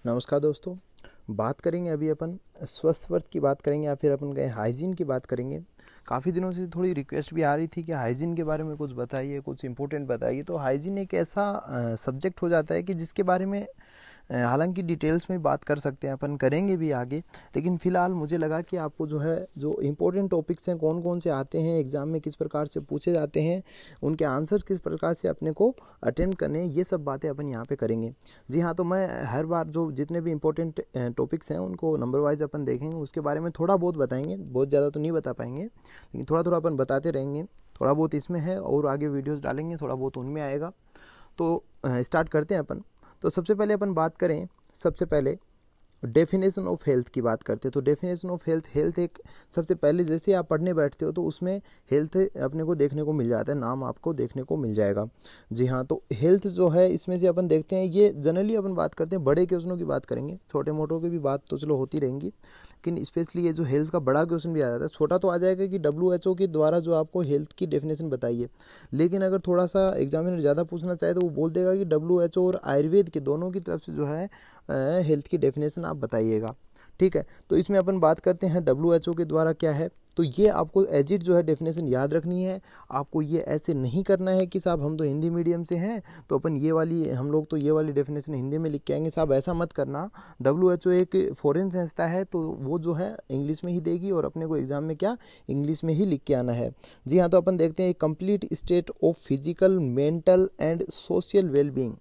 नमस्कार दोस्तों। बात करेंगे अभी अपन स्वस्थ वर्त की बात करेंगे या फिर अपन कहें हाइजीन की बात करेंगे। काफ़ी दिनों से थोड़ी रिक्वेस्ट भी आ रही थी कि हाइजीन के बारे में कुछ बताइए, कुछ इम्पोर्टेंट बताइए। तो हाइजीन एक ऐसा सब्जेक्ट हो जाता है कि जिसके बारे में हालांकि डिटेल्स में बात कर सकते हैं, अपन करेंगे भी आगे, लेकिन फ़िलहाल मुझे लगा कि आपको जो है जो इम्पोर्टेंट टॉपिक्स हैं कौन कौन से आते हैं एग्ज़ाम में, किस प्रकार से पूछे जाते हैं, उनके आंसर्स किस प्रकार से अपने को अटेम्प्ट करने हैं, ये सब बातें अपन यहाँ पे करेंगे। जी हाँ, तो मैं हर बार जो जितने भी इम्पोर्टेंट टॉपिक्स हैं उनको नंबर वाइज अपन देखेंगे, उसके बारे में थोड़ा बहुत बताएंगे, बहुत ज़्यादा तो नहीं बता पाएंगे लेकिन थोड़ा थोड़ा अपन बताते रहेंगे। थोड़ा बहुत इसमें है और आगे वीडियोज़ डालेंगे, थोड़ा बहुत उनमें आएगा। तो स्टार्ट करते हैं अपन। तो सबसे पहले अपन बात करें, सबसे पहले डेफिनेशन ऑफ हेल्थ की बात करते हैं। तो डेफिनेशन ऑफ हेल्थ, हेल्थ एक सबसे पहले जैसे आप पढ़ने बैठते हो तो उसमें हेल्थ अपने को देखने को मिल जाता है, नाम आपको देखने को मिल जाएगा। जी हाँ, तो हेल्थ जो है इसमें से अपन देखते हैं, ये जनरली अपन बात करते हैं, बड़े क्वेश्चनों की बात करेंगे, छोटे मोटों की भी बात तो चलो होती रहेंगी, लेकिन स्पेशली ये जो हेल्थ का बड़ा क्वेश्चन भी आ जाता है। छोटा तो आ जाएगा कि WHO के द्वारा जो आपको हेल्थ की डेफिनेशन बताइए, लेकिन अगर थोड़ा सा एग्जामिनर ज़्यादा पूछना चाहे तो वो बोल देगा कि WHO और आयुर्वेद के दोनों की तरफ से जो है हेल्थ की डेफिनेशन आप बताइएगा। ठीक है, तो इसमें अपन बात करते हैं WHO के द्वारा क्या है। तो ये आपको एज इट जो है डेफिनेशन याद रखनी है। आपको ये ऐसे नहीं करना है कि साहब हम तो हिंदी मीडियम से हैं तो अपन ये वाली, हम लोग तो ये वाली डेफिनेशन हिंदी में लिख के आएंगे। साहब ऐसा मत करना। WHO एक फॉरेन संस्था है तो वो जो है इंग्लिश में ही देगी और अपने को एग्जाम में क्या इंग्लिश में ही लिख के आना है। जी हाँ, तो अपन देखते हैं complete state of physical, mental and social wellbeing.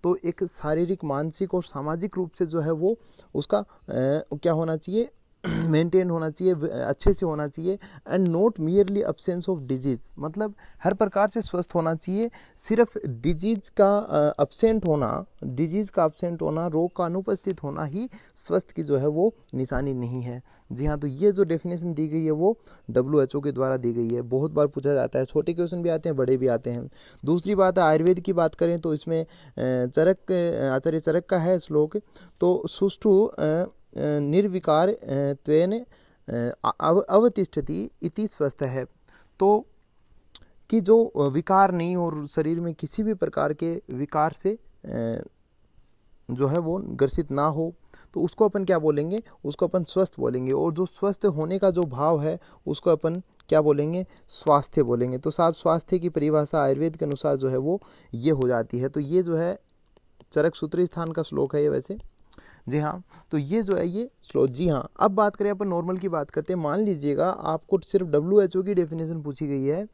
तो एक शारीरिक, मानसिक और सामाजिक रूप से जो है वो उसका क्या होना चाहिए, मेंटेन होना चाहिए, अच्छे से होना चाहिए। And not merely absence of disease, मतलब हर प्रकार से स्वस्थ होना चाहिए। सिर्फ डिजीज़ का अब्सेंट होना, डिजीज़ का अब्सेंट होना, रोग का अनुपस्थित होना ही स्वस्थ की जो है वो निशानी नहीं है। जी हाँ, तो ये जो डेफिनेशन दी गई है वो WHO के द्वारा दी गई है। बहुत बार पूछा जाता है, छोटे क्वेश्चन भी आते हैं, बड़े भी आते हैं। दूसरी बात है आयुर्वेद की बात करें तो इसमें आचार्य चरक का है श्लोक। तो सुष्ठु निर्विकार त्वेन अवतिष्ठति इति स्वस्थ है। तो कि जो विकार नहीं और शरीर में किसी भी प्रकार के विकार से जो है वो ग्रसित ना हो, तो उसको अपन क्या बोलेंगे, उसको अपन स्वस्थ बोलेंगे। और जो स्वस्थ होने का जो भाव है उसको अपन क्या बोलेंगे, स्वास्थ्य बोलेंगे। तो साहब स्वास्थ्य की परिभाषा आयुर्वेद के अनुसार जो है वो ये हो जाती है। तो ये जो है चरक सूत्री स्थान का श्लोक है ये वैसे। जी हाँ, तो ये जो है ये श्लोक। जी हाँ, अब बात करें अपन नॉर्मल की बात करते हैं। मान लीजिएगा आपको सिर्फ WHO की डेफिनेशन पूछी गई है,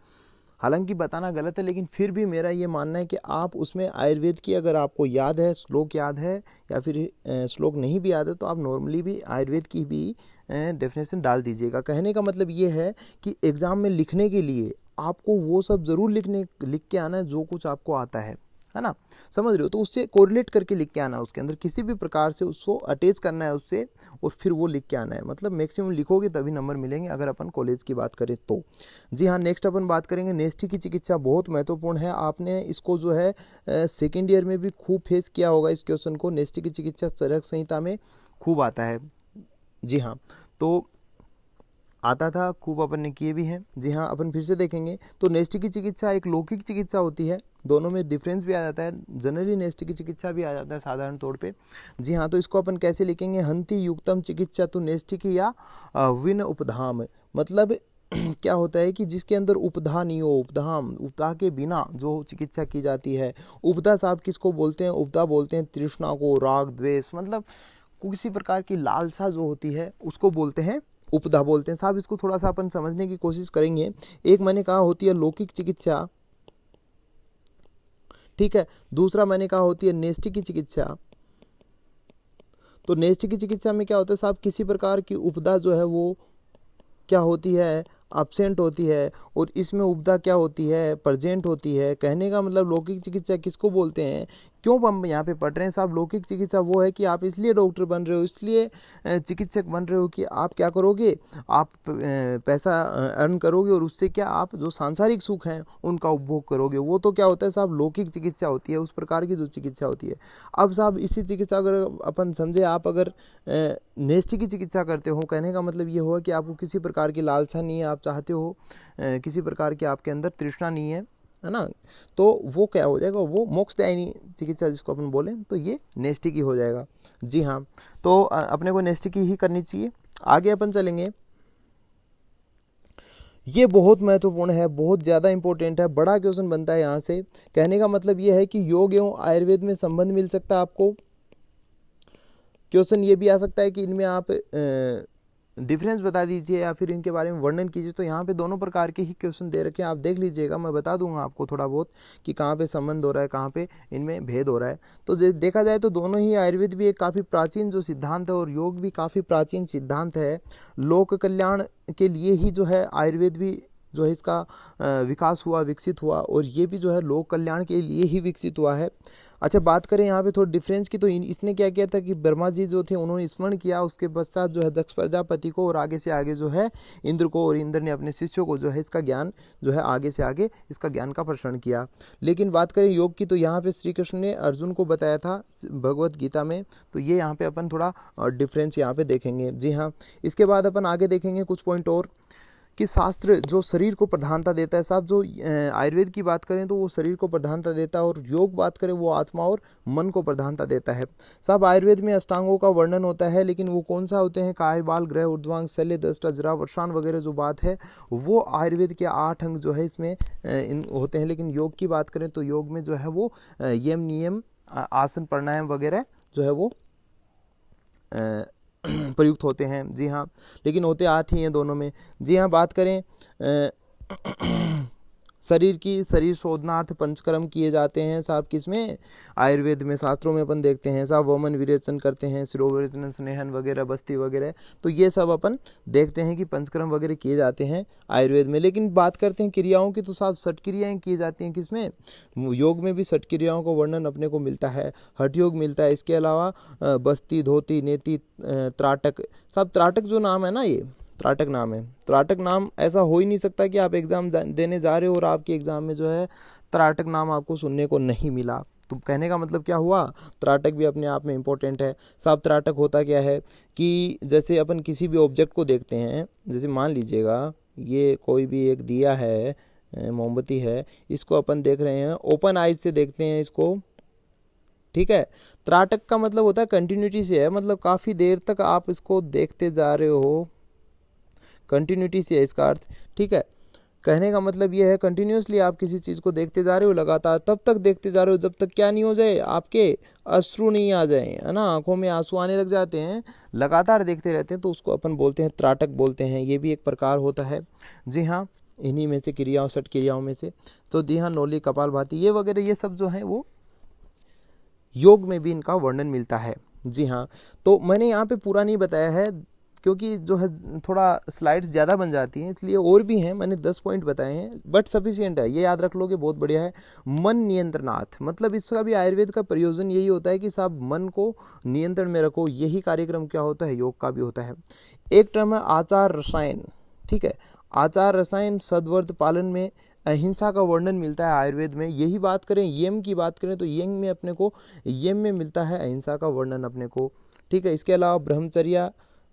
हालांकि बताना गलत है लेकिन फिर भी मेरा ये मानना है कि आप उसमें आयुर्वेद की अगर आपको याद है, श्लोक याद है या फिर श्लोक नहीं भी याद है, तो आप नॉर्मली भी आयुर्वेद की भी डेफिनेशन डाल दीजिएगा। कहने का मतलब ये है कि एग्ज़ाम में लिखने के लिए आपको वो सब ज़रूर लिख के आना है जो कुछ आपको आता है ना, समझ रहे हो। तो उससे कोरिलेट करके लिख के आना है, उसके अंदर किसी भी प्रकार से उसको अटैच करना है उससे, और फिर वो लिख के आना है। मतलब मैक्सिमम लिखोगे तभी नंबर मिलेंगे अगर अपन कॉलेज की बात करें तो। जी हाँ, नेक्स्ट अपन बात करेंगे नेस्टी की चिकित्सा। बहुत महत्वपूर्ण है, आपने इसको जो है सेकेंड ईयर में भी खूब फेस किया होगा इस क्वेश्चन को। नेस्टी की चिकित्सा चरक संहिता में खूब आता है। जी हाँ, तो आता था, खूब अपन ने किए भी हैं। जी हाँ, अपन फिर से देखेंगे तो नेस्टी की चिकित्सा एक लौकिक चिकित्सा होती है। दोनों में डिफरेंस भी आ जाता है, जनरली नेस्टी की चिकित्सा भी आ जाता है साधारण तौर पे। जी हाँ, तो इसको अपन कैसे लिखेंगे, हंति युक्तम चिकित्सा तो नेस्टी की या विन उपधाम। मतलब क्या होता है कि जिसके अंदर उपधा नहीं हो, उपधाम, उपधा के बिना जो चिकित्सा की जाती है। उपधा साहब किसको बोलते हैं, उपधा बोलते हैं तृष्णा को, राग द्वेष, मतलब किसी प्रकार की लालसा जो होती है उसको बोलते हैं उपधा बोलते हैं। साहब इसको थोड़ा सा अपन समझने की कोशिश करेंगे। एक मैंने कहा होती है लौकिक चिकित्सा, ठीक है, दूसरा मैंने कहा होती है नेस्टी की चिकित्सा। तो नेस्टी की चिकित्सा में क्या होता है साहब, किसी प्रकार की उपदा जो है वो क्या होती है, अब्सेंट होती है, और इसमें उपदा क्या होती है, प्रेजेंट होती है। कहने का मतलब लौकिक चिकित्सा किसको बोलते हैं, क्यों हम यहाँ पे पढ़ रहे हैं साहब। लौकिक चिकित्सा वो है कि आप इसलिए डॉक्टर बन रहे हो, इसलिए चिकित्सक बन रहे हो कि आप क्या करोगे, आप पैसा अर्न करोगे और उससे क्या आप जो सांसारिक सुख हैं उनका उपभोग करोगे। वो तो क्या होता है साहब लौकिक चिकित्सा होती है, उस प्रकार की जो चिकित्सा होती है। अब साहब इसी चिकित्सा अगर अपन समझे, आप अगर नेस्टी की चिकित्सा करते हो, कहने का मतलब ये हुआ कि आपको किसी प्रकार की लालसा नहीं है, आप चाहते हो किसी प्रकार की आपके अंदर तृष्णा नहीं है ना, तो वो क्या हो जाएगा, वो मोक्षदायिनी चिकित्सा जिसको अपन बोलें, तो ये नेस्टी की हो जाएगा। जी हाँ, तो अपने को नेक्स्ट की ही करनी चाहिए। आगे अपन चलेंगे। ये बहुत महत्वपूर्ण है, बहुत ज़्यादा इंपॉर्टेंट है, बड़ा क्वेश्चन बनता है यहाँ से। कहने का मतलब ये है कि योग एवं आयुर्वेद में संबंध मिल सकता है आपको। क्वेश्चन ये भी आ सकता है कि इनमें आप डिफरेंस बता दीजिए या फिर इनके बारे में वर्णन कीजिए। तो यहाँ पे दोनों प्रकार के ही क्वेश्चन दे रखे हैं, आप देख लीजिएगा, मैं बता दूंगा आपको थोड़ा बहुत कि कहाँ पे संबंध हो रहा है, कहाँ पे इनमें भेद हो रहा है। तो देखा जाए तो दोनों ही, आयुर्वेद भी एक काफ़ी प्राचीन जो सिद्धांत है और योग भी काफ़ी प्राचीन सिद्धांत है। लोक कल्याण के लिए ही जो है आयुर्वेद भी जो है इसका विकास हुआ, विकसित हुआ, और ये भी जो है लोक कल्याण के लिए ही विकसित हुआ है। अच्छा, बात करें यहाँ पे थोड़ी डिफरेंस की, तो इसने क्या किया था कि ब्रह्मा जी जो थे उन्होंने स्मरण किया, उसके पश्चात जो है दक्ष प्रजापति को और आगे से आगे जो है इंद्र को, और इंद्र ने अपने शिष्यों को जो है इसका ज्ञान जो है आगे से आगे इसका ज्ञान का प्रसारण किया। लेकिन बात करें योग की, तो यहाँ पे श्री कृष्ण ने अर्जुन को बताया था भगवत गीता में। तो ये यहाँ पे अपन थोड़ा डिफरेंस यहाँ पे देखेंगे। जी हाँ, इसके बाद अपन आगे देखेंगे कुछ पॉइंट और, कि शास्त्र जो शरीर को प्रधानता देता है साहब, जो आयुर्वेद की बात करें तो वो शरीर को प्रधानता देता है, और योग बात करें वो आत्मा और मन को प्रधानता देता है। साहब आयुर्वेद में अष्टांगों का वर्णन होता है, लेकिन वो कौन सा होते हैं, काय, बाल, ग्रह, ऊर्ध्वांग, शल्य, दष्टा, जरा, वर्षाण वगैरह जो बात है, वो आयुर्वेद के 8 अंग जो है इसमें होते हैं। लेकिन योग की बात करें तो योग में जो है वो यम, नियम, आसन, प्राणायाम वगैरह जो है वो प्रयुक्त होते हैं। जी हाँ, लेकिन होते 8 ही हैं दोनों में। जी हाँ, बात करें शरीर की, शरीर शोधनार्थ पंचकर्म किए जाते हैं साहब, किसमें, आयुर्वेद में, शास्त्रों में अपन देखते हैं साहब, वमन विरेचन करते हैं, शिरोविरेचन, स्नेहन वगैरह, बस्ती वगैरह, तो ये सब अपन देखते हैं कि पंचकर्म वगैरह किए जाते हैं आयुर्वेद में। लेकिन बात करते हैं क्रियाओं की, तो साहब 6 क्रियाएँ की जाती हैं किसमें, योग में भी 6 क्रियाओं का वर्णन अपने को मिलता है, हठ योग मिलता है। इसके अलावा बस्ती, धोती, नेति, त्राटक, साहब त्राटक जो नाम है ना, ये त्राटक नाम है। त्राटक नाम ऐसा हो ही नहीं सकता कि आप एग्ज़ाम देने जा रहे हो और आपके एग्ज़ाम में जो है त्राटक नाम आपको सुनने को नहीं मिला। तो कहने का मतलब क्या हुआ, त्राटक भी अपने आप में इम्पोर्टेंट है साहब। त्राटक होता क्या है कि जैसे अपन किसी भी ऑब्जेक्ट को देखते हैं, जैसे मान लीजिएगा ये कोई भी एक दिया है, मोमबत्ती है, इसको अपन देख रहे हैं, ओपन आइज से देखते हैं इसको, ठीक है। त्राटक का मतलब होता है कंटिन्यूटी से है, मतलब काफ़ी देर तक आप इसको देखते जा रहे हो, कंटिन्यूटी से है इसका अर्थ, ठीक है। कहने का मतलब ये है कंटिन्यूसली आप किसी चीज़ को देखते जा रहे हो, लगातार तब तक देखते जा रहे हो जब तक क्या नहीं हो जाए, आपके अश्रु नहीं आ जाए, है ना, आंखों में आंसू आने लग जाते हैं, लगातार देखते रहते हैं, तो उसको अपन बोलते हैं त्राटक बोलते हैं। ये भी एक प्रकार होता है। जी हाँ, इन्हीं में से क्रियाओं, 6 क्रियाओं में से। तो जी हाँ, नौली, कपालभाति ये वगैरह ये सब जो है वो योग में भी इनका वर्णन मिलता है। जी हाँ, तो मैंने यहाँ पे पूरा नहीं बताया है क्योंकि जो है थोड़ा स्लाइड्स ज़्यादा बन जाती हैं, इसलिए और भी हैं, मैंने 10 पॉइंट बताए हैं, बट सफिशिएंट है, ये याद रख लोगे बहुत बढ़िया है। मन नियंत्रणार्थ, मतलब इसका भी आयुर्वेद का प्रयोजन यही होता है कि साहब मन को नियंत्रण में रखो, यही कार्यक्रम क्या होता है, योग का भी होता है। एक टर्म है आचार रसायन, ठीक है। आचार रसायन सद्वर्त पालन में अहिंसा का वर्णन मिलता है आयुर्वेद में। यही बात करें यम की बात करें तो यम में अपने को, यम में मिलता है अहिंसा का वर्णन अपने को, ठीक है। इसके अलावा ब्रह्मचर्या,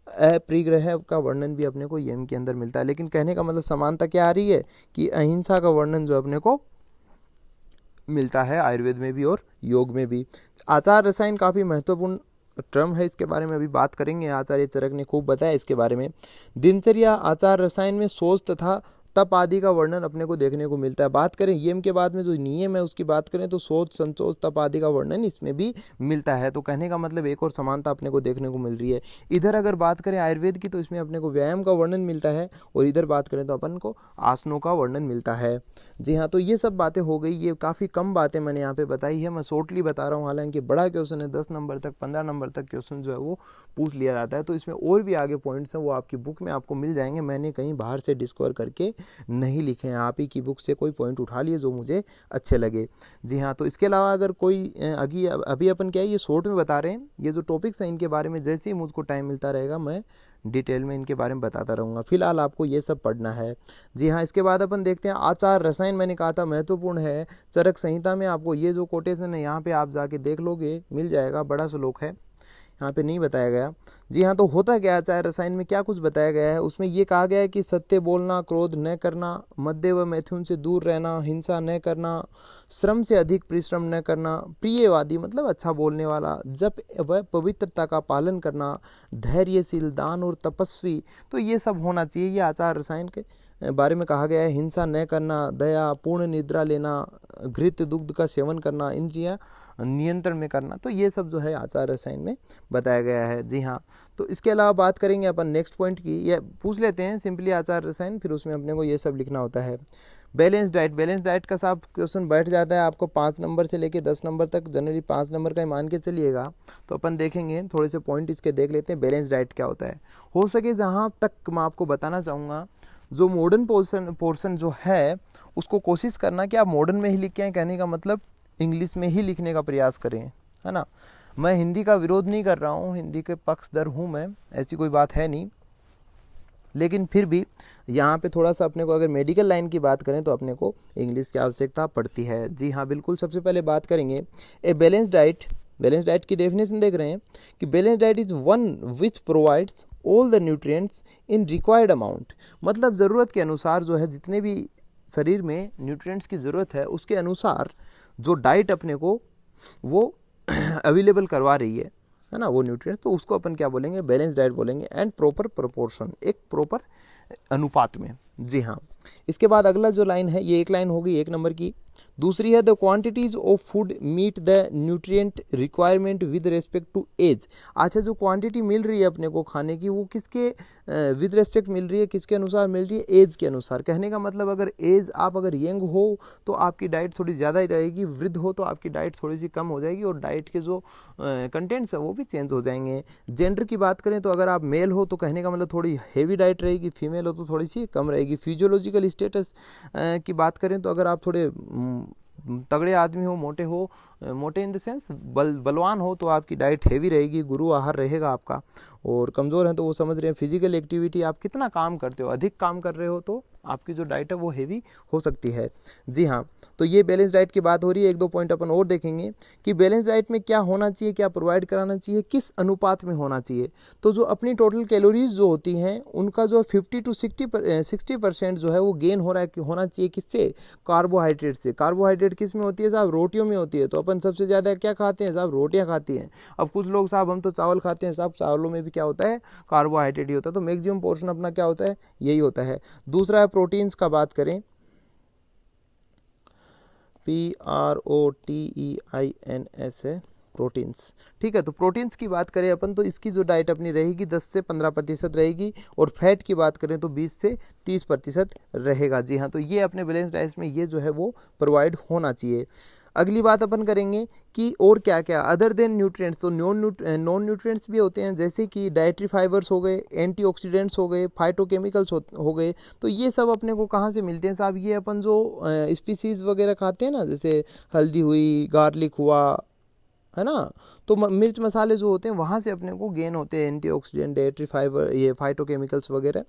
अपरिग्रह का वर्णन भी अपने को यम के अंदर मिलता है। लेकिन कहने का मतलब समानता क्या आ रही है कि अहिंसा का वर्णन जो अपने को मिलता है आयुर्वेद में भी और योग में भी। आचार रसायन काफ़ी महत्वपूर्ण टर्म है, इसके बारे में अभी बात करेंगे, आचार्य चरक ने खूब बताया इसके बारे में। दिनचर्या, आचार रसायन में शौच तथा तप आदि का वर्णन अपने को देखने को मिलता है। बात करें यम के बाद में जो नियम है उसकी बात करें तो शौच, संचोच, तप आदि का वर्णन इसमें भी मिलता है। तो कहने का मतलब एक और समानता अपने को देखने को मिल रही है। इधर अगर बात करें आयुर्वेद की तो इसमें अपने को व्यायाम का वर्णन मिलता है, और इधर बात करें तो अपन को आसनों का वर्णन मिलता है। जी हाँ, तो ये सब बातें हो गई, ये काफ़ी कम बातें मैंने यहाँ पे बताई है, मैं शॉर्टली बता रहा हूँ, हालांकि बड़ा क्वेश्चन है, 10 नंबर तक, 15 नंबर तक क्वेश्चन जो है वो पूछ लिया जाता है। तो इसमें और भी आगे पॉइंट्स हैं, वो आपकी बुक में आपको मिल जाएंगे, मैंने कहीं बाहर से डिस्कवर करके नहीं लिखे हैं, आप ही की बुक से कोई पॉइंट उठा लिए जो मुझे अच्छे लगे। जी हाँ, तो इसके अलावा अगर कोई अभी अपन क्या है ये शॉर्ट में बता रहे हैं, ये जो टॉपिक्स हैं इनके बारे में जैसे ही मुझको टाइम मिलता रहेगा मैं डिटेल में इनके बारे में बताता रहूँगा। फिलहाल आपको ये सब पढ़ना है। जी हाँ, इसके बाद अपन देखते हैं आचार रसायन, मैंने कहा था महत्वपूर्ण है। चरक संहिता में आपको ये जो कोटेशन है यहाँ पे आप जाके देख लोगे, मिल जाएगा, बड़ा श्लोक है, यहाँ पे नहीं बताया गया। जी हाँ, तो होता क्या है आचार रसायन में, क्या कुछ बताया गया है उसमें, ये कहा गया है कि सत्य बोलना, क्रोध न करना, मद्य व मैथुन से दूर रहना, हिंसा न करना, श्रम से अधिक परिश्रम न करना, प्रियवादी मतलब अच्छा बोलने वाला, जप व पवित्रता का पालन करना, धैर्यशील, दान और तपस्वी, तो ये सब होना चाहिए। ये आचार रसायन के बारे में कहा गया है। हिंसा न करना, दया, पूर्ण निद्रा लेना, घृत दुग्ध का सेवन करना, इंद्रियां नियंत्रण में करना, तो ये सब जो है आचार रसायन में बताया गया है। जी हाँ, तो इसके अलावा बात करेंगे अपन नेक्स्ट पॉइंट की, ये पूछ लेते हैं सिंपली आचार रसायन, फिर उसमें अपने को ये सब लिखना होता है। बैलेंस डाइट, बैलेंस डाइट का साहब क्वेश्चन बैठ जाता है आपको 5 नंबर से लेके 10 नंबर तक, जनरली 5 नंबर का ही मान के चलिएगा। तो अपन देखेंगे, थोड़े से पॉइंट इसके देख लेते हैं, बैलेंस डाइट क्या होता है। हो सके जहाँ तक मैं आपको बताना चाहूँगा, जो मॉडर्न पोर्शन जो है उसको कोशिश करना कि आप मॉडर्न में ही लिख के आएँ, कहने का मतलब इंग्लिश में ही लिखने का प्रयास करें, है ना। मैं हिंदी का विरोध नहीं कर रहा हूँ, हिंदी के पक्षधर हूँ मैं, ऐसी कोई बात है नहीं, लेकिन फिर भी यहाँ पे थोड़ा सा अपने को अगर मेडिकल लाइन की बात करें तो अपने को इंग्लिश की आवश्यकता पड़ती है। जी हाँ, बिल्कुल। सबसे पहले बात करेंगे a balance diet. Balance diet की डेफिनेशन देख रहे हैं कि balance diet is one which provides all the nutrients in required amount, मतलब ज़रूरत के अनुसार जो है, जितने भी शरीर में न्यूट्रिएंट्स की ज़रूरत है उसके अनुसार जो डाइट अपने को वो अवेलेबल करवा रही है ना, वो न्यूट्रिएंट्स, तो उसको अपन क्या बोलेंगे, बैलेंस डाइट बोलेंगे। एंड प्रॉपर प्रोपोर्शन, एक प्रॉपर अनुपात में। जी हाँ, इसके बाद अगला जो लाइन है, ये एक लाइन होगी 1 नंबर की। दूसरी है the quantities of food meet the nutrient requirement with respect to age. अच्छा, जो क्वांटिटी मिल रही है अपने को खाने की, वो किसके विद रेस्पेक्ट मिल रही है, किसके अनुसार मिल रही है, एज के अनुसार। कहने का मतलब अगर एज आप अगर यंग हो तो आपकी डाइट थोड़ी ज़्यादा ही रहेगी, वृद्ध हो तो आपकी डाइट थोड़ी सी कम हो जाएगी, और डाइट के जो कंटेंट्स है वो भी चेंज हो जाएंगे। जेंडर की बात करें तो अगर आप मेल हो तो कहने का मतलब थोड़ी हेवी डाइट रहेगी, फीमेल हो तो थोड़ी सी कम रहेगी। फिजियोलॉजिकल स्टेटस की बात करें तो अगर आप थोड़े तगड़े आदमी हो, मोटे हो, मोटे इन द सेंस बलवान हो, तो आपकी डाइट हेवी रहेगी, गुरु आहार रहेगा आपका। और कमज़ोर हैं तो वो समझ रहे हैं फिजिकल एक्टिविटी, आप कितना काम करते हो, अधिक काम कर रहे हो तो आपकी जो डाइट है वो हेवी हो सकती है। जी हाँ, तो ये बैलेंस डाइट की बात हो रही है। 1-2 पॉइंट अपन और देखेंगे कि बैलेंस डाइट में क्या होना चाहिए, क्या प्रोवाइड कराना चाहिए, किस अनुपात में होना चाहिए। तो जो अपनी टोटल कैलोरीज जो होती हैं उनका जो 50 to 60% जो है वो गेन हो रहा है, होना चाहिए किससे, कार्बोहाइड्रेट से। कार्बोहाइड्रेट किस में होती है साहब, रोटियों में होती है। तो अपन सबसे ज़्यादा क्या खाते हैं साहब, रोटियाँ खाती हैं। अब कुछ लोग साहब हम तो चावल खाते हैं साहब, चावलों में भी क्या होता है, कार्बोहाइड्रेट ही होता है। तो मैक्सिमम पोर्शन अपना क्या होता है, यही होता है। दूसरा है प्रोटीन्स का बात करें, PROTEINS है प्रोटीन्स, ठीक है। तो प्रोटीन्स की बात करें अपन तो इसकी जो डाइट अपनी रहेगी 10 से 15% रहेगी, और फैट की बात करें तो 20 से 30% रहेगा। जी हाँ, तो ये अपने बैलेंस डाइट में ये जो है वो प्रोवाइड होना चाहिए। अगली बात अपन करेंगे कि और क्या क्या अदर देन न्यूट्रिएंट्स, तो नॉन न्यूट्रिएंट्स भी होते हैं, जैसे कि डाइटरी फाइबर्स हो गए, एंटीऑक्सीडेंट्स हो गए, फाइटोकेमिकल्स हो गए। तो ये सब अपने को कहाँ से मिलते हैं साहब, ये अपन जो स्पीसीज़ वगैरह खाते हैं ना, जैसे हल्दी हुई, गार्लिक हुआ, है ना, तो मिर्च मसाले जो होते हैं वहाँ से अपने को गेन होते हैं एंटीऑक्सीडेंट, डाइटरी फाइबर, ये फाइटोकेमिकल्स वगैरह,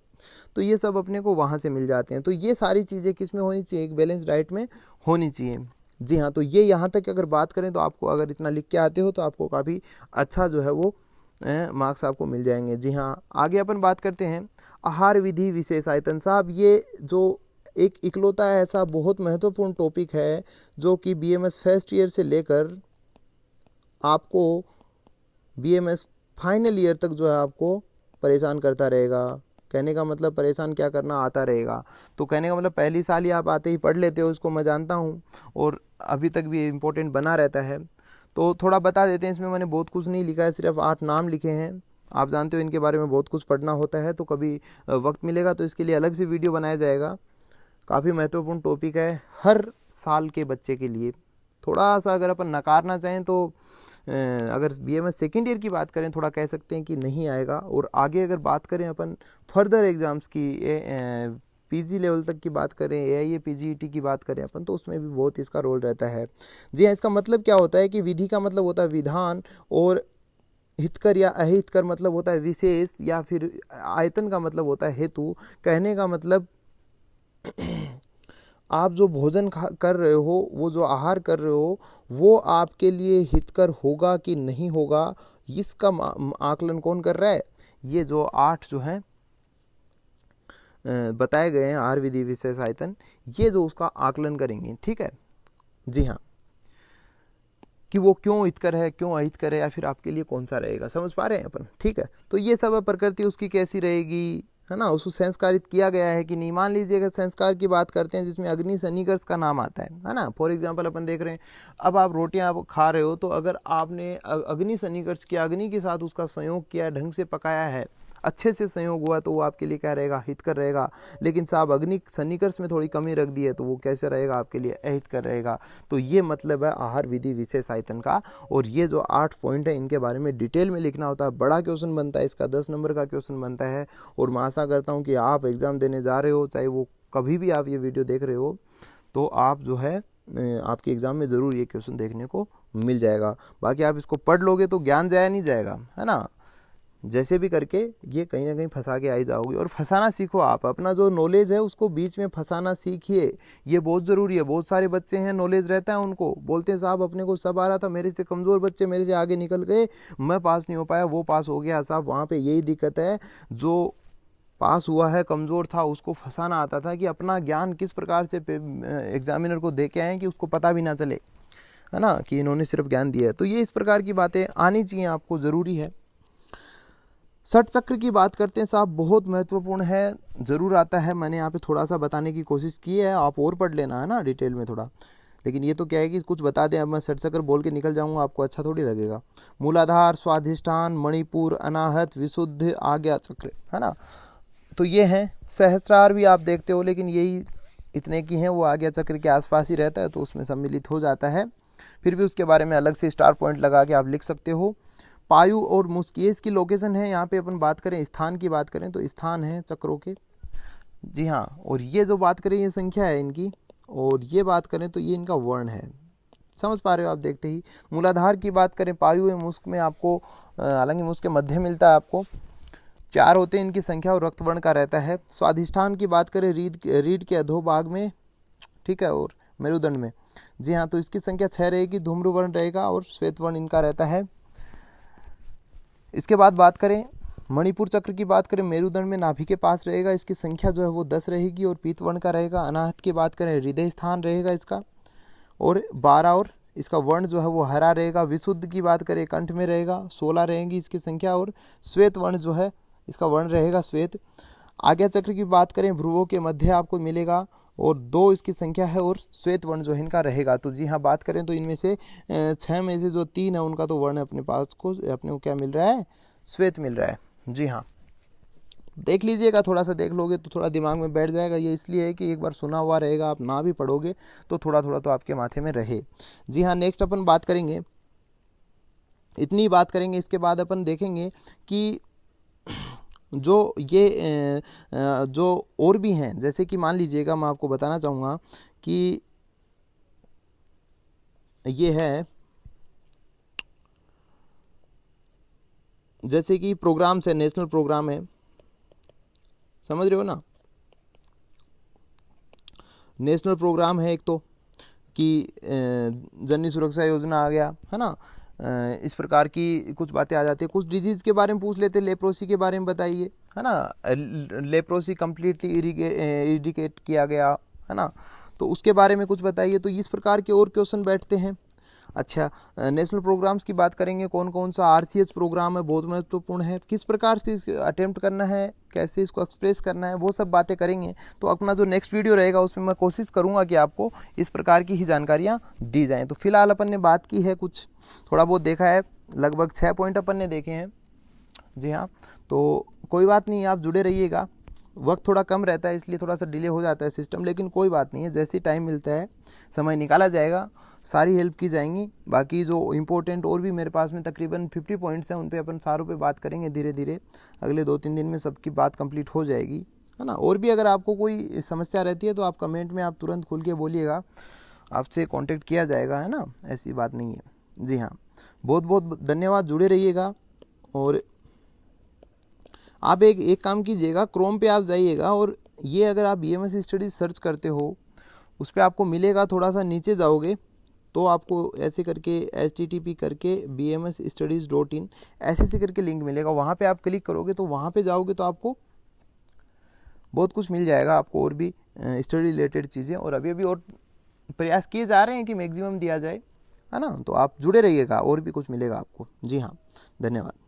तो ये सब अपने को वहाँ से मिल जाते हैं। तो ये सारी चीज़ें किस में होनी चाहिए, एक बैलेंस डाइट में होनी चाहिए। जी हाँ, तो ये यहाँ तक अगर बात करें तो आपको अगर इतना लिख के आते हो तो आपको काफ़ी अच्छा जो है वो मार्क्स आपको मिल जाएंगे। जी हाँ, आगे अपन बात करते हैं आहार विधि विशेष आयतन। साहब ये जो एक इकलौता ऐसा बहुत महत्वपूर्ण टॉपिक है जो कि BMS फर्स्ट ईयर से लेकर आपको BMS फाइनल ईयर तक जो है आपको परेशान करता रहेगा। कहने का मतलब परेशान क्या करना, आता रहेगा। तो कहने का मतलब पहली साल ही आप आते ही पढ़ लेते हो, उसको मैं जानता हूँ, और अभी तक भी इम्पोर्टेंट बना रहता है। तो थोड़ा बता देते हैं, इसमें मैंने बहुत कुछ नहीं लिखा है, सिर्फ 8 नाम लिखे हैं। आप जानते हो इनके बारे में बहुत कुछ पढ़ना होता है, तो कभी वक्त मिलेगा तो इसके लिए अलग से वीडियो बनाया जाएगा। काफ़ी महत्वपूर्ण टॉपिक है हर साल के बच्चे के लिए। थोड़ा सा अगर अपन नकारना चाहें तो अगर BMS सेकेंड ईयर की बात करें थोड़ा कह सकते हैं कि नहीं आएगा। और आगे अगर बात करें अपन फर्दर एग्ज़ाम्स की, PG लेवल तक की बात करें, AIA PGET की बात करें अपन, तो उसमें भी बहुत इसका रोल रहता है। जी हाँ, इसका मतलब क्या होता है कि विधि का मतलब होता है विधान, और हितकर या अहितकर मतलब होता है विशेष, या फिर आयतन का मतलब होता है हेतु। कहने का मतलब आप जो भोजन कर रहे हो, वो जो आहार कर रहे हो, वो आपके लिए हितकर होगा कि नहीं होगा, इसका आकलन कौन कर रहा है? ये जो 8 जो हैं बताए गए हैं आहार विधि विशेष आयतन, ये जो उसका आकलन करेंगे, ठीक है। जी हाँ, कि वो क्यों हितकर है, क्यों अहितकर है, या फिर आपके लिए कौन सा रहेगा, समझ पा रहे हैं अपन, ठीक है। तो ये सब प्रकृति उसकी कैसी रहेगी, है ना, उसको संस्कारित किया गया है कि नहीं। मान लीजिए अगर संस्कार की बात करते हैं जिसमें अग्नि सन्निकर्ष का नाम आता है ना। फॉर एग्जांपल अपन देख रहे हैं, अब आप रोटियां आप खा रहे हो, तो अगर आपने अग्नि सन्निकर्ष किया, अग्नि के साथ उसका संयोग किया, ढंग से पकाया है, अच्छे से संयोग हुआ, तो वो आपके लिए क्या रहेगा? हितकर रहेगा। लेकिन साहब अग्नि सन्निकर्ष में थोड़ी कमी रख दी है, तो वो कैसे रहेगा? आपके लिए अहितकर रहेगा। तो ये मतलब है आहार विधि विशेष आयतन का। और ये जो 8 पॉइंट है, इनके बारे में डिटेल में लिखना होता है। बड़ा क्वेश्चन बनता है इसका, 10 नंबर का क्वेश्चन बनता है। और मैं आशा करता हूँ कि आप एग्ज़ाम देने जा रहे हो, चाहे वो कभी भी आप ये वीडियो देख रहे हो, तो आप जो है आपके एग्ज़ाम में ज़रूर ये क्वेश्चन देखने को मिल जाएगा। बाकी आप इसको पढ़ लोगे तो ज्ञान जाया नहीं जाएगा, है ना। जैसे भी करके ये कहीं ना कहीं फंसा के आई जाओगे। और फंसाना सीखो, आप अपना जो नॉलेज है उसको बीच में फंसाना सीखिए, ये बहुत ज़रूरी है। बहुत सारे बच्चे हैं, नॉलेज रहता है उनको, बोलते हैं साहब अपने को सब आ रहा था, मेरे से कमज़ोर बच्चे मेरे से आगे निकल गए, मैं पास नहीं हो पाया, वो पास हो गया। साहब वहाँ पे यही दिक्कत है, जो पास हुआ है कमज़ोर था उसको फंसाना आता था कि अपना ज्ञान किस प्रकार से एग्जामिनर को दे के आए कि उसको पता भी ना चले, है ना, कि इन्होंने सिर्फ ज्ञान दिया है। तो ये इस प्रकार की बातें आनी चाहिए आपको, ज़रूरी है। षट चक्र की बात करते हैं साहब, बहुत महत्वपूर्ण है, ज़रूर आता है। मैंने यहाँ पे थोड़ा सा बताने की कोशिश की है, आप और पढ़ लेना, है ना, डिटेल में थोड़ा। लेकिन ये तो क्या है कि कुछ बता दें, अब मैं षट चक्र बोल के निकल जाऊँगा, आपको अच्छा थोड़ी लगेगा। मूलाधार, स्वाधिष्ठान, मणिपुर, अनाहत, विशुद्ध, आज्ञा चक्र, है ना। तो ये हैं। सहस्त्रार भी आप देखते हो, लेकिन यही इतने की हैं, वो आज्ञा चक्र के आसपास ही रहता है, तो उसमें सम्मिलित हो जाता है। फिर भी उसके बारे में अलग से स्टार पॉइंट लगा के आप लिख सकते हो। पायु और मुस्क, ये इसकी लोकेशन है। यहाँ पे अपन बात करें, स्थान की बात करें, तो स्थान है चक्रों के, जी हाँ। और ये जो बात करें, ये संख्या है इनकी, और ये बात करें तो ये इनका वर्ण है, समझ पा रहे हो आप देखते ही। मूलाधार की बात करें, पायु और मुस्क में आपको, हालांकि मुस्क के मध्य मिलता है आपको, 4 होते हैं इनकी संख्या, और रक्तवर्ण का रहता है। स्वाधिष्ठान की बात करें, रीढ़ के अधोभाग में, ठीक है, और मेरुदंड में, जी हाँ। तो इसकी संख्या 6 रहेगी, धूम्रवर्ण रहेगा, और श्वेतवर्ण इनका रहता है। इसके बाद बात करें मणिपुर चक्र की बात करें, मेरुदंड में नाभि के पास रहेगा, इसकी संख्या जो है वो 10 रहेगी, और पीतवर्ण का रहेगा। अनाहत की बात करें, हृदय स्थान रहेगा इसका, और 12, और इसका वर्ण जो है वो हरा रहेगा। विशुद्ध की बात करें, कंठ में रहेगा, 16 रहेंगी इसकी संख्या, और श्वेत वर्ण जो है इसका वर्ण रहेगा श्वेत। आज्ञा चक्र की बात करें, भ्रुवों के मध्य आपको मिलेगा, और 2 इसकी संख्या है, और श्वेत वर्ण जो है इनका रहेगा। तो जी हाँ, बात करें तो इनमें से 6 में से जो 3 है उनका तो वर्ण अपने को क्या मिल रहा है? श्वेत मिल रहा है, जी हाँ। देख लीजिएगा, थोड़ा सा देख लोगे तो थोड़ा दिमाग में बैठ जाएगा। ये इसलिए है कि एक बार सुना हुआ रहेगा, आप ना भी पढ़ोगे तो थोड़ा थोड़ा तो आपके माथे में रहे। जी हाँ, नेक्स्ट अपन बात करेंगे, इतनी बात करेंगे। इसके बाद अपन देखेंगे कि जो ये जो और भी हैं, जैसे कि मान लीजिएगा, मैं आपको बताना चाहूँगा कि ये है, जैसे कि प्रोग्राम से, नेशनल प्रोग्राम है, समझ रहे हो ना, नेशनल प्रोग्राम है एक तो, कि जननी सुरक्षा योजना आ गया, है ना। इस प्रकार की कुछ बातें आ जाती है। कुछ डिजीज़ के बारे में पूछ लेते, लेप्रोसी के बारे में बताइए, है ना। लेप्रोसी कम्प्लीटली इरिडिकेट किया गया, है ना, तो उसके बारे में कुछ बताइए। तो इस प्रकार के और क्वेश्चन बैठते हैं। अच्छा, नेशनल प्रोग्राम्स की बात करेंगे, कौन कौन सा आरसीएस प्रोग्राम है, बहुत महत्वपूर्ण है, किस प्रकार से अटेम्प्ट करना है, कैसे इसको एक्सप्रेस करना है, वो सब बातें करेंगे। तो अपना जो नेक्स्ट वीडियो रहेगा उसमें मैं कोशिश करूँगा कि आपको इस प्रकार की ही जानकारियाँ दी जाएँ। तो फिलहाल अपन ने बात की है, कुछ थोड़ा बहुत देखा है, लगभग 6 पॉइंट अपन ने देखे हैं, जी हाँ। तो कोई बात नहीं, आप जुड़े रहिएगा। वक्त थोड़ा कम रहता है, इसलिए थोड़ा सा डिले हो जाता है सिस्टम, लेकिन कोई बात नहीं है, जैसे टाइम मिलता है समय निकाला जाएगा, सारी हेल्प की जाएंगी। बाकी जो इम्पोर्टेंट और भी मेरे पास में तकरीबन 50 पॉइंट्स हैं, उन पे अपन सारों पे बात करेंगे धीरे धीरे। अगले 2-3 दिन में सबकी बात कंप्लीट हो जाएगी, है ना। और भी अगर आपको कोई समस्या रहती है तो आप कमेंट में आप तुरंत खुल के बोलिएगा, आपसे कांटेक्ट किया जाएगा, है ना, ऐसी बात नहीं है। जी हाँ, बहुत बहुत धन्यवाद, जुड़े रहिएगा। और आप एक काम कीजिएगा, क्रोम पे आप जाइएगा, और ये अगर आप BMS स्टडीज सर्च करते हो, उस पर आपको मिलेगा, थोड़ा सा नीचे जाओगे तो आपको ऐसे करके http करके bmsstudies.in ऐसे करके लिंक मिलेगा, वहाँ पे आप क्लिक करोगे तो वहाँ पे जाओगे तो आपको बहुत कुछ मिल जाएगा, आपको और भी स्टडी रिलेटेड चीज़ें, और अभी और प्रयास किए जा रहे हैं कि मैक्सिमम दिया जाए, है ना। तो आप जुड़े रहिएगा, और भी कुछ मिलेगा आपको। जी हाँ, धन्यवाद।